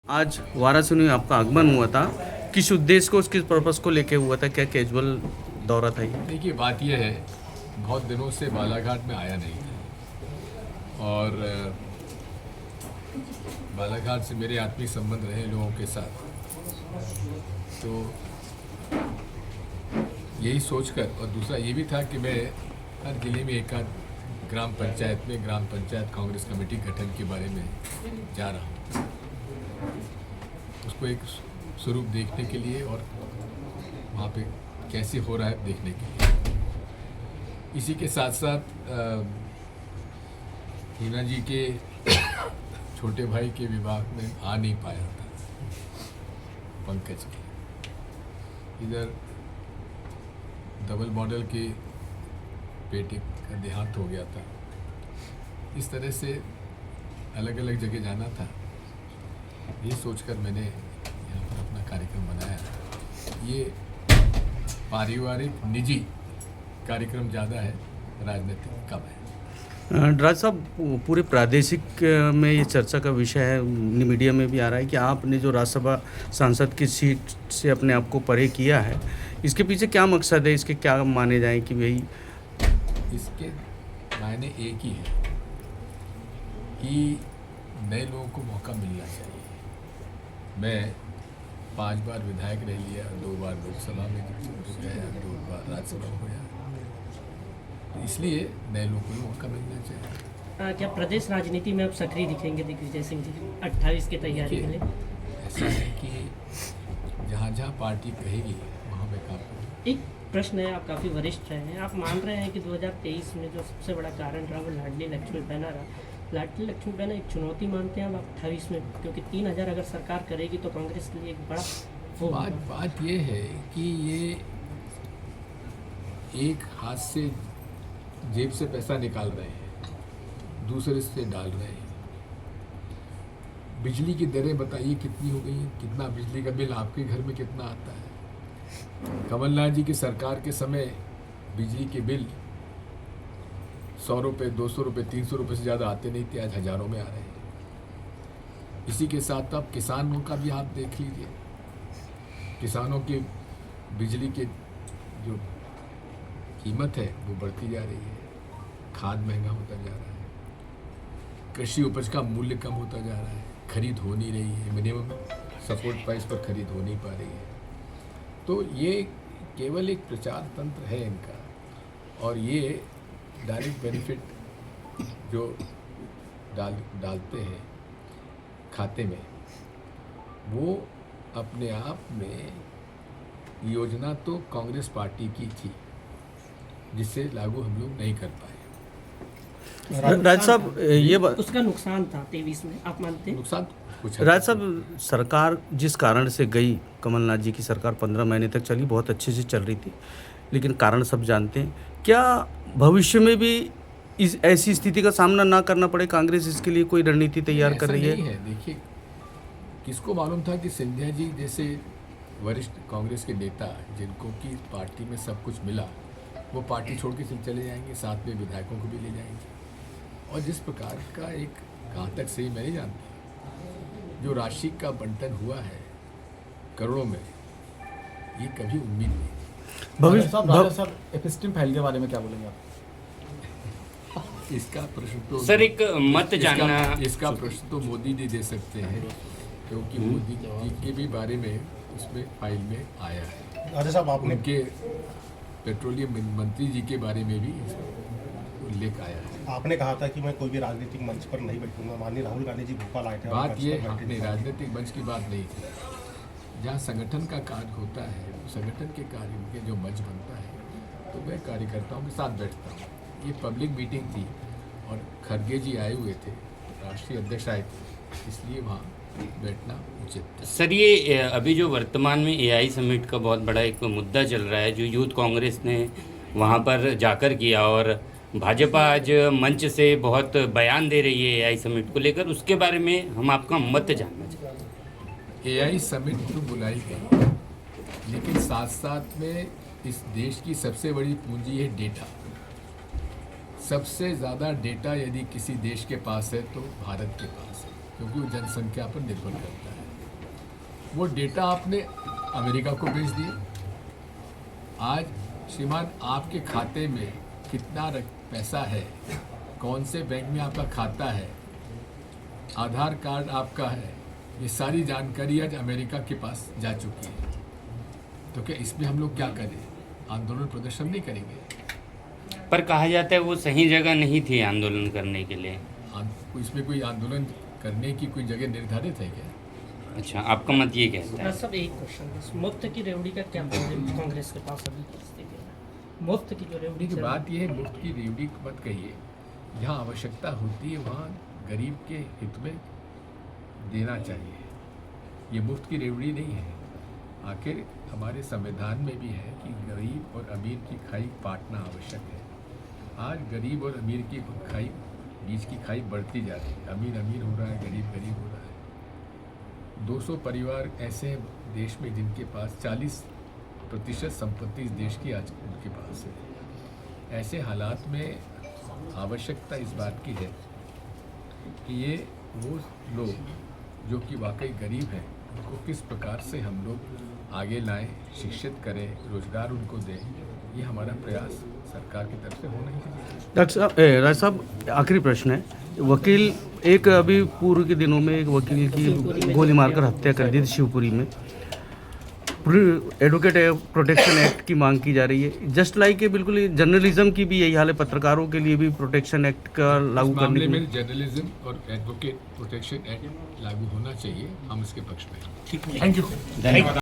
आज वाराणसी में आपका आगमन हुआ था, किस उद्देश्य को, किस पर्पस को लेके हुआ था, क्या कैजुअल दौरा था ये? देखिए, बात यह है, बहुत दिनों से बालाघाट में आया नहीं था और बालाघाट से मेरे आत्मीय संबंध रहे लोगों के साथ, तो यही सोचकर, और दूसरा ये भी था कि मैं हर जिले में एक आध ग्राम पंचायत में ग्राम पंचायत कांग्रेस कमेटी गठन के बारे में जा रहा हूँ, उसको एक स्वरूप देखने के लिए और वहाँ पे कैसे हो रहा है देखने के लिए। इसी के साथ साथ हीना जी के छोटे भाई के विवाह में आ नहीं पाया था पंकज के, इधर डबल मॉडल के बेटे का देहांत हो गया था, इस तरह से अलग अलग जगह जाना था। ये सोचकर मैंने यहाँ पर अपना कार्यक्रम बनाया। ये पारिवारिक निजी कार्यक्रम ज़्यादा है, राजनीतिक कम है। राज साहब, पूरे प्रादेशिक में ये चर्चा का विषय है, मीडिया में भी आ रहा है कि आपने जो राज्यसभा सांसद की सीट से अपने आप को परे किया है, इसके पीछे क्या मकसद है, इसके क्या माने जाए कि भाई? इसके मायने एक ही है कि नए लोगों को मौका मिलना चाहिए। मैं 5 बार विधायक रह लिया, 2 बार लोकसभा में गया, 2 बार राज्यसभा में गया, तो इसलिए नए लोगों को मौका मिलना चाहिए। क्या प्रदेश राजनीति में अब सक्रिय दिखेंगे दिग्विजय सिंह जी 28 की तैयारी के लिए? ऐसा है कि जहाँ जहाँ पार्टी कहेगी वहाँ मैं काम करूँगा। एक प्रश्न है, आप काफ़ी वरिष्ठ रहे हैं, आप मान रहे हैं कि 2023 में जो सबसे बड़ा कारण रहा वो लाडली लक्ष्मी बहना रहा। लाडली लक्ष्मी बहना एक चुनौती मानते हैं अब 28 में, क्योंकि 3000 अगर सरकार करेगी तो कांग्रेस के लिए एक बड़ा वो बात ये है कि ये एक हाथ से जेब से पैसा निकाल रहे हैं, दूसरे से डाल रहे हैं। बिजली की दरें बताइए कितनी हो गई हैं, कितना बिजली का बिल आपके घर में कितना आता है? कमलनाथ जी की सरकार के समय बिजली के बिल 100 रुपये, 200 रुपये, 300 रुपये से ज़्यादा आते नहीं थे, आज हज़ारों में आ रहे हैं। इसी के साथ अब किसानों का भी आप देख लीजिए, किसानों की बिजली के जो कीमत है वो बढ़ती जा रही है, खाद महंगा होता जा रहा है, कृषि उपज का मूल्य कम होता जा रहा है, खरीद हो नहीं रही है, मिनिमम सपोर्ट प्राइस पर खरीद हो नहीं पा रही है। तो ये केवल एक प्रचार तंत्र है इनका, और ये डायरेक्ट बेनिफिट जो डालते हैं खाते में, वो अपने आप में योजना तो कांग्रेस पार्टी की थी जिससे लागू हम लोग नहीं कर पाए। राज साहब, ये उसका नुकसान था 23 में, आप मानते हैं? नुकसान कुछ राज साहब, सरकार जिस कारण से गई, कमलनाथ जी की सरकार 15 महीने तक चली, बहुत अच्छे से चल रही थी, लेकिन कारण सब जानते हैं। क्या भविष्य में भी इस ऐसी स्थिति का सामना ना करना पड़े? कांग्रेस इसके लिए कोई रणनीति तैयार कर रही है? देखिए, किसको मालूम था कि सिंधिया जी जैसे वरिष्ठ कांग्रेस के नेता, जिनको की पार्टी में सब कुछ मिला, वो पार्टी छोड़ के चले जाएंगे, साथ में विधायकों को भी ले जाएंगे। और जिस प्रकार का एक, कहाँ तक सही मैं नहीं जानता, जो राशि का बंटन हुआ है करोड़ों में, ये कभी उम्मीद नहीं। भविष्य एपिस्टीम फाइल के बारे में क्या बोलेंगे आप? इसका प्रश्न तो सर, एक मत जानना, इसका प्रश्न तो मोदी जी दे सकते हैं, क्योंकि मोदी जी के भी बारे में उसमें फाइल में आया है। राजा साहब, आपने उनके पेट्रोलियम मंत्री जी के बारे में भी उल्लेख आया है। आपने कहा था कि मैं कोई भी राजनीतिक मंच पर नहीं बैठूंगा। माननीय राहुल गांधी जी भोपाल आए थे। बात ये अपने राजनीतिक मंच की बात नहीं थी, जहाँ संगठन का कार्य होता है, संगठन के कार्य के जो मंच बनता है, तो मैं कार्यकर्ताओं के साथ बैठता हूँ। ये पब्लिक मीटिंग थी और खड़गे जी आए हुए थे, राष्ट्रीय अध्यक्ष आए थे, इसलिए वहाँ बैठना उचित था। सर, ये अभी जो वर्तमान में एआई समिट का बहुत बड़ा एक मुद्दा चल रहा है, जो यूथ कांग्रेस ने वहाँ पर जाकर किया, और भाजपा आज मंच से बहुत बयान दे रही है एआई समिट को लेकर, उसके बारे में हम आपका मत जानना चाहते हैं। एआई समिट तो बुलाई गई, लेकिन साथ साथ में इस देश की सबसे बड़ी पूंजी है डेटा। सबसे ज़्यादा डेटा यदि किसी देश के पास है तो भारत के पास है, क्योंकि वो जनसंख्या पर निर्भर करता है। वो डेटा आपने अमेरिका को भेज दिया। आज श्रीमान आपके खाते में कितना पैसा है, कौन से बैंक में आपका खाता है, आधार कार्ड आपका है, ये सारी जानकारी आज अमेरिका के पास जा चुकी है। तो क्या इसमें हम लोग क्या करें? आंदोलन प्रदर्शन नहीं करेंगे? पर कहा जाता है वो सही जगह नहीं थी आंदोलन करने के लिए। इसमें कोई आंदोलन करने की कोई जगह निर्धारित है क्या? अच्छा, आपका मत ये कहता है? सब एक क्वेश्चन बस, मुफ्त की रेवड़ी का क्या प्रॉब्लम कांग्रेस के पास अभी की स्थिति में? मुफ्त की जो रेवड़ी की बात यह है, मुफ्त की रेवड़ी मत कहिए। जहाँ आवश्यकता होती है वहाँ गरीब के हित में देना चाहिए। ये मुफ्त की रेवड़ी नहीं है। आखिर हमारे संविधान में भी है कि गरीब और अमीर की खाई बांटना आवश्यक है। आज गरीब और अमीर की खाई, बीच की खाई बढ़ती जा रही है। अमीर अमीर हो रहा है, गरीब गरीब हो रहा है। 200 परिवार ऐसे हैं देश में जिनके पास 40% संपत्ति इस देश की आज उनके पास है। ऐसे हालात में आवश्यकता इस बात की है कि ये वो लोग जो कि वाकई गरीब हैं उनको किस प्रकार से हम लोग आगे लाएं, शिक्षित करें, रोजगार उनको दें। ये हमारा प्रयास सरकार की तरफ से होना ही चाहिए। डॉक्टर साहब, आखिरी प्रश्न है। वकील एक अभी पूर्व के दिनों में एक वकील की गोली मारकर हत्या कर दी थी शिवपुरी में। एडवोकेट प्रोटेक्शन एक्ट की मांग की जा रही है। जस्ट लाइक बिल्कुल जर्नलिज्म की भी यही हाल है, पत्रकारों के लिए भी प्रोटेक्शन एक्ट का लागू करने मामले में जर्नलिज्म और एडवोकेट प्रोटेक्शन एक्ट लागू होना चाहिए। हम इसके पक्ष में। ठीक है, थैंक यू।